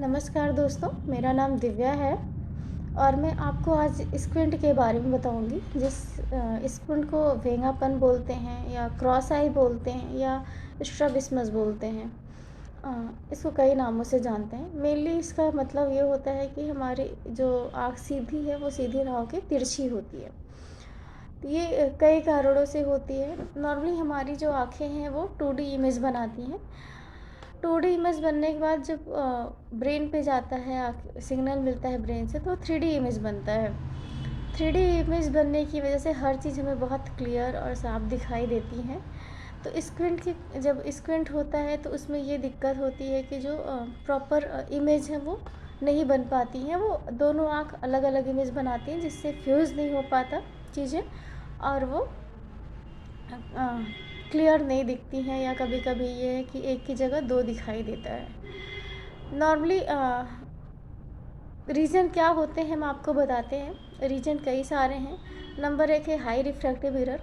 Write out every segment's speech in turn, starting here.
नमस्कार दोस्तों, मेरा नाम दिव्या है और मैं आपको आज स्क्विंट के बारे में बताऊंगी। जिस स्क्विंट को वेंगापन बोलते हैं या क्रॉस आई बोलते हैं या स्ट्रैबिस्मस बोलते हैं। इसको कई नामों से जानते हैं। मेनली इसका मतलब ये होता है कि हमारी जो आँख सीधी है वो सीधी ना होकर तिरछी होती है। तो ये कई कारणों से होती है। नॉर्मली हमारी जो आँखें हैं वो 2D इमेज बनाती हैं। 2D इमेज बनने के बाद जब ब्रेन पे जाता है, सिग्नल मिलता है ब्रेन से, तो 3D इमेज बनता है। 3D इमेज बनने की वजह से हर चीज़ हमें बहुत क्लियर और साफ दिखाई देती है। तो जब स्क्विंट होता है तो उसमें ये दिक्कत होती है कि जो प्रॉपर इमेज है वो नहीं बन पाती हैं। वो दोनों आँख अलग अलग इमेज बनाती हैं, जिससे फ्यूज़ नहीं हो पाता चीज़ें और वो क्लियर नहीं दिखती हैं, या कभी कभी ये है कि एक की जगह दो दिखाई देता है। नॉर्मली रीज़न क्या होते हैं हम आपको बताते हैं। रीज़न कई सारे हैं। नंबर 1 है हाई रिफ्रैक्टिव एरर।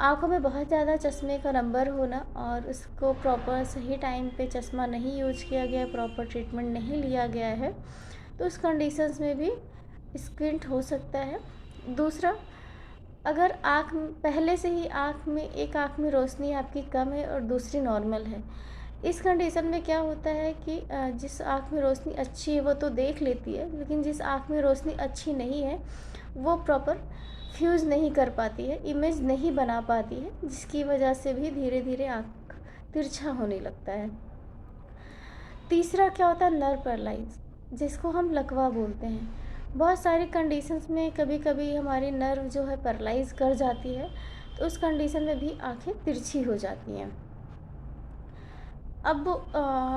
आँखों में बहुत ज़्यादा चश्मे का नंबर होना और उसको प्रॉपर सही टाइम पे चश्मा नहीं यूज किया गया, प्रॉपर ट्रीटमेंट नहीं लिया गया है, तो उस कंडीशंस में भी स्क्विंट हो सकता है। दूसरा, अगर पहले से ही एक आँख में रोशनी आपकी कम है और दूसरी नॉर्मल है, इस कंडीशन में क्या होता है कि जिस आँख में रोशनी अच्छी है वो तो देख लेती है, लेकिन जिस आँख में रोशनी अच्छी नहीं है वो प्रॉपर फ्यूज़ नहीं कर पाती है, इमेज नहीं बना पाती है, जिसकी वजह से भी धीरे धीरे आँख तिरछा होने लगता है। तीसरा क्या होता है, नर्व पैरालाइज, जिसको हम लकवा बोलते हैं। बहुत सारी कंडीशंस में कभी कभी हमारी नर्व जो है पैरालाइज कर जाती है, तो उस कंडीशन में भी आँखें तिरछी हो जाती हैं। अब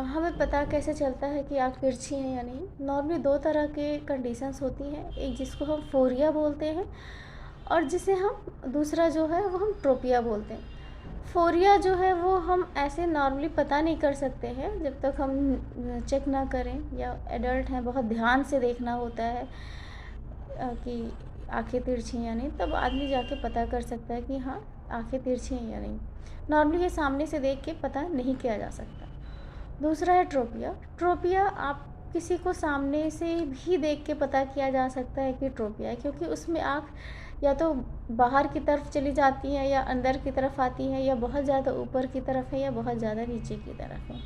हमें पता कैसे चलता है कि आँख तिरछी है या नहीं। नॉर्मली दो तरह के कंडीशंस होती हैं, एक जिसको हम फोरिया बोलते हैं और दूसरा जो है वो हम ट्रोपिया बोलते हैं। फोरिया जो है वो हम ऐसे नॉर्मली पता नहीं कर सकते हैं जब तक हम चेक ना करें, या एडल्ट हैं बहुत ध्यान से देखना होता है कि आँखें तिरछी हैं या नहीं, तब आदमी जाके पता कर सकता है कि हाँ आँखें तिरछी हैं या नहीं। नॉर्मली ये सामने से देख के पता नहीं किया जा सकता। दूसरा है ट्रोपिया। ट्रोपिया आप किसी को सामने से भी देख के पता किया जा सकता है कि ट्रोपिया है, क्योंकि उसमें आँख या तो बाहर की तरफ चली जाती है या अंदर की तरफ आती है, या बहुत ज़्यादा ऊपर की तरफ है या बहुत ज़्यादा नीचे की तरफ है।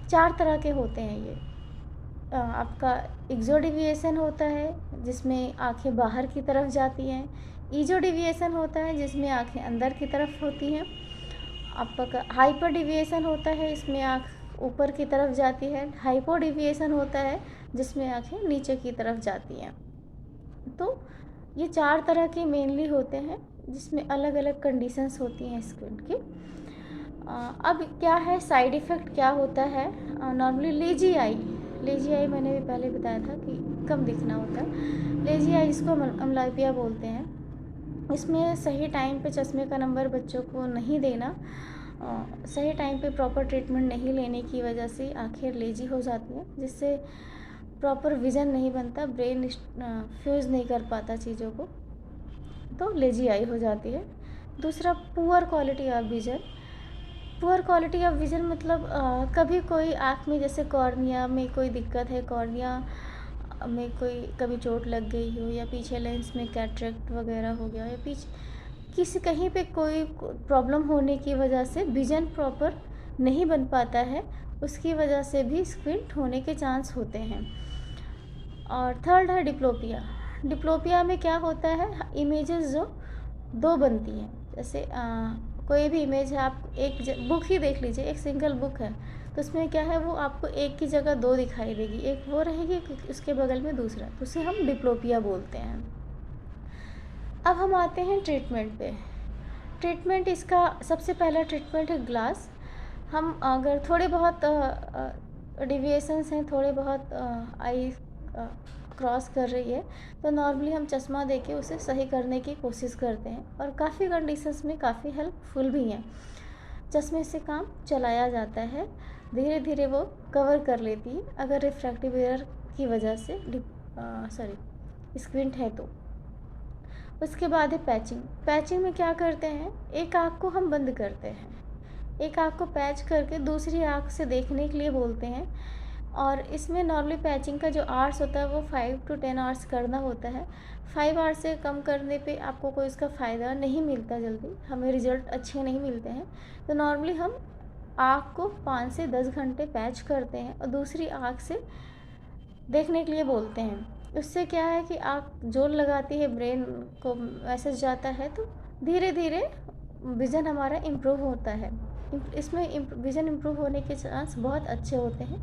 4 तरह के होते हैं ये। आपका एक्सो डेविएशन होता है जिसमें आँखें बाहर की तरफ जाती हैं। ईजो डेविएशन होता है जिसमें आँखें अंदर की तरफ होती हैं। आपका हाइपर डेविएशन होता है, इसमें आँख ऊपर की तरफ जाती है। हाइपो डेविएशन होता है जिसमें आँखें नीचे की तरफ जाती हैं। तो ये 4 तरह के मेनली होते हैं, जिसमें अलग अलग कंडीशंस होती हैं स्क्विंट की। अब क्या है साइड इफ़ेक्ट क्या होता है। नॉर्मली लेजी आई मैंने भी पहले बताया था कि कम दिखना होता है। लेजी आई जिसको अम्बलाइपिया बोलते हैं, इसमें सही टाइम पे चश्मे का नंबर बच्चों को नहीं देना, सही टाइम पे प्रॉपर ट्रीटमेंट नहीं लेने की वजह से आँखें लेजी हो जाती हैं, जिससे प्रॉपर विज़न नहीं बनता, ब्रेन फ्यूज़ नहीं कर पाता चीज़ों को, तो लेजी आई हो जाती है। दूसरा, poor quality of vision. Poor quality of vision मतलब कभी कोई आँख में जैसे कॉर्निया में कोई दिक्कत है, कॉर्निया में कोई कभी चोट लग गई हो, या पीछे लेंस में कैटरेक्ट वगैरह हो गया, या पीछे कहीं पे कोई प्रॉब्लम होने की वजह से विज़न प्रॉपर नहीं बन पाता है, उसकी वजह से भी स्क्विंट होने के चांस होते हैं। और थर्ड है डिप्लोपिया। डिप्लोपिया में क्या होता है, इमेजेस जो दो बनती हैं। जैसे कोई भी इमेज है, आप बुक ही देख लीजिए, एक सिंगल बुक है तो उसमें क्या है, वो आपको एक की जगह दो दिखाई देगी, एक वो रहेगी उसके बगल में दूसरा, तो उसे हम डिप्लोपिया बोलते हैं। अब हम आते हैं ट्रीटमेंट पे। ट्रीटमेंट, इसका सबसे पहला ट्रीटमेंट है ग्लास। हम अगर थोड़े बहुत डिविएशंस हैं, थोड़े बहुत आई क्रॉस कर रही है, तो नॉर्मली हम चश्मा देके उसे सही करने की कोशिश करते हैं, और काफ़ी कंडीशंस में काफ़ी हेल्पफुल भी हैं। चश्मे से काम चलाया जाता है, धीरे धीरे वो कवर कर लेती है अगर रिफ्रैक्टिव एरर की वजह से स्क्विंट है तो। उसके बाद है पैचिंग। पैचिंग में क्या करते हैं, एक आँख को हम बंद करते हैं, एक आँख को पैच करके दूसरी आँख से देखने के लिए बोलते हैं। और इसमें नॉर्मली पैचिंग का जो आवर्स होता है वो 5 to 10 आवर्स करना होता है। 5 आवर्स से कम करने पे आपको कोई इसका फ़ायदा नहीं मिलता जल्दी, हमें रिज़ल्ट अच्छे नहीं मिलते हैं। तो नॉर्मली हम आँख को 5 से 10 घंटे पैच करते हैं और दूसरी आँख से देखने के लिए बोलते हैं। उससे क्या है कि आँख जोर लगाती है, ब्रेन को मैसेज जाता है, तो धीरे धीरे विज़न हमारा इम्प्रूव होता है। इसमें विज़न इम्प्रूव होने के चांस बहुत अच्छे होते हैं।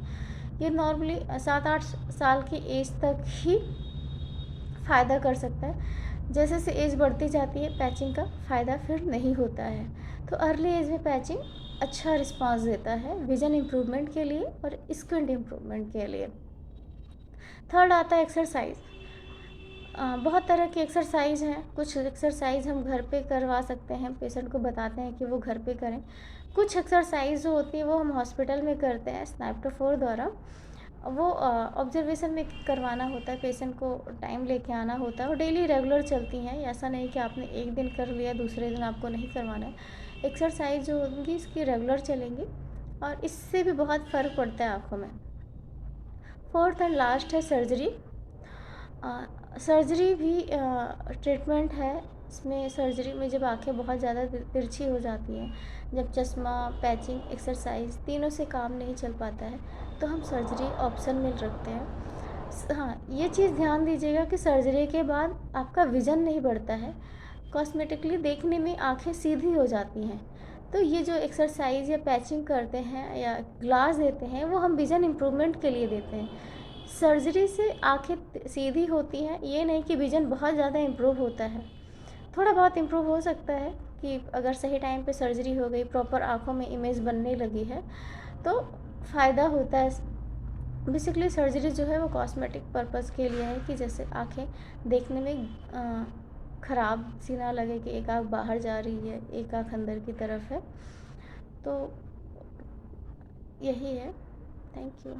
ये नॉर्मली 7-8 साल की एज तक ही फ़ायदा कर सकता है। जैसे जैसे एज बढ़ती जाती है पैचिंग का फ़ायदा फिर नहीं होता है। तो अर्ली एज में पैचिंग अच्छा रिस्पॉन्स देता है विज़न इम्प्रूवमेंट के लिए और स्किन इम्प्रूवमेंट के लिए। थर्ड आता है एक्सरसाइज। बहुत तरह की एक्सरसाइज हैं। कुछ एक्सरसाइज हम घर पे करवा सकते हैं, पेशेंट को बताते हैं कि वो घर पे करें। कुछ एक्सरसाइज जो होती है वो हम हॉस्पिटल में करते हैं स्नाइप्टोफोर द्वारा। वो ऑब्जर्वेशन में करवाना होता है, पेशेंट को टाइम लेके आना होता है और डेली रेगुलर चलती हैं। ऐसा नहीं कि आपने एक दिन कर लिया दूसरे दिन आपको नहीं करवाना है। एक्सरसाइज जो होंगी इसकी रेगुलर चलेंगी और इससे भी बहुत फ़र्क पड़ता है आँखों में। फोर्थ एंड लास्ट है सर्जरी। सर्जरी भी ट्रीटमेंट है। इसमें सर्जरी में जब आँखें बहुत ज़्यादा तिरछी हो जाती हैं, जब चश्मा, पैचिंग, एक्सरसाइज तीनों से काम नहीं चल पाता है, तो हम सर्जरी ऑप्शन में रखते हैं। हाँ, ये चीज़ ध्यान दीजिएगा कि सर्जरी के बाद आपका विज़न नहीं बढ़ता है, कॉस्मेटिकली देखने में आँखें सीधी हो जाती हैं। तो ये जो एक्सरसाइज या पैचिंग करते हैं या ग्लास देते हैं वो हम विज़न इम्प्रूवमेंट के लिए देते हैं। सर्जरी से आँखें सीधी होती हैं, ये नहीं कि विज़न बहुत ज़्यादा इम्प्रूव होता है। थोड़ा बहुत इम्प्रूव हो सकता है कि अगर सही टाइम पे सर्जरी हो गई, प्रॉपर आँखों में इमेज बनने लगी है, तो फ़ायदा होता है। बेसिकली सर्जरी जो है वो कॉस्मेटिक पर्पज़ के लिए है कि जैसे आँखें देखने में ख़राब सी ना लगे कि एक आँख बाहर जा रही है, एक आँख अंदर की तरफ है। तो यही है। Thank you.